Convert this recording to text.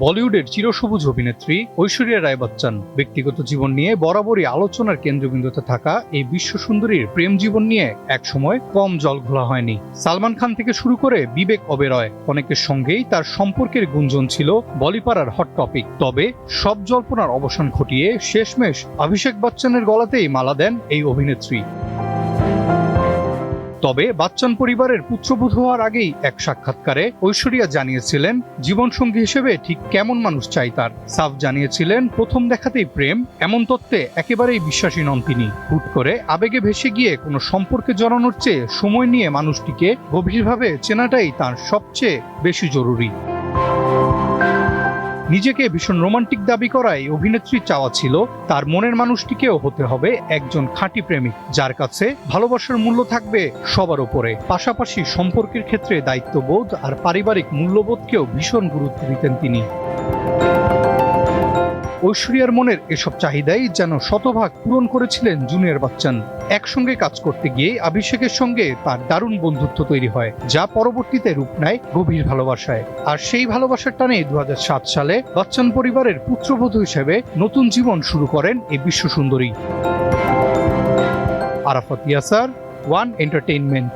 বলিউডের চিরসবুজ অভিনেত্রী ঐশ্বরিয়া রায় বচ্চন ব্যক্তিগত জীবন নিয়ে বরাবরই আলোচনার কেন্দ্রবিন্দুতে থাকা এই বিশ্বসুন্দরীর প্রেম জীবন নিয়ে একসময় কম জল ঘোলা হয়নি। সালমান খান থেকে শুরু করে বিবেক ওবেরয় অনেকের সঙ্গেই তার সম্পর্কের গুঞ্জন ছিল বলিপাড়ার হট টপিক। তবে সব জল্পনার অবসান ঘটিয়ে শেষমেশ অভিষেক বচ্চনের গলাতেই মালা দেন এই অভিনেত্রী। তবে বচ্চন পরিবারের পুত্রবধূ হওয়ার আগেই এক সাক্ষাৎকারে ঐশ্বরিয়া জানিয়েছিলেন জীবনসঙ্গী হিসেবে ঠিক কেমন মানুষ চাই তার। সাফ জানিয়েছিলেন প্রথম দেখাতেই প্রেম, এমন তত্ত্বে একেবারেই বিশ্বাসী নন তিনি। হুট করে আবেগে ভেসে গিয়ে কোনো সম্পর্কে জড়ানোর চেয়ে সময় নিয়ে মানুষটিকে গভীরভাবে চেনাটাই তার সবচেয়ে বেশি জরুরি। নিজেকে ভীষণ রোমান্টিক দাবি করায় অভিনেত্রীর চাওয়া ছিল তার মনের মানুষটিকেও হতে হবে একজন খাঁটি প্রেমিক, যার কাছে ভালোবাসার মূল্য থাকবে সবার উপরে। পাশাপাশি সম্পর্কের ক্ষেত্রে দায়িত্ববোধ আর পারিবারিক মূল্যবোধকেও ভীষণ গুরুত্ব দিতেন তিনি। ঐশ্বরিয়ার মনের এসব চাহিদাই যেন শতভাগ পূরণ করেছিলেন জুনিয়র বচ্চন। একসঙ্গে কাজ করতে গিয়ে অভিষেকের সঙ্গে তার দারুণ বন্ধুত্ব তৈরি হয়, যা পরবর্তীতে রূপ নেয় গভীর ভালোবাসায়। আর সেই ভালোবাসার টানে 2007 সালে বচ্চন পরিবারের পুত্রবধূ হিসেবে নতুন জীবন শুরু করেন এই বিশ্বসুন্দরী। Arafat Yasar, one entertainment.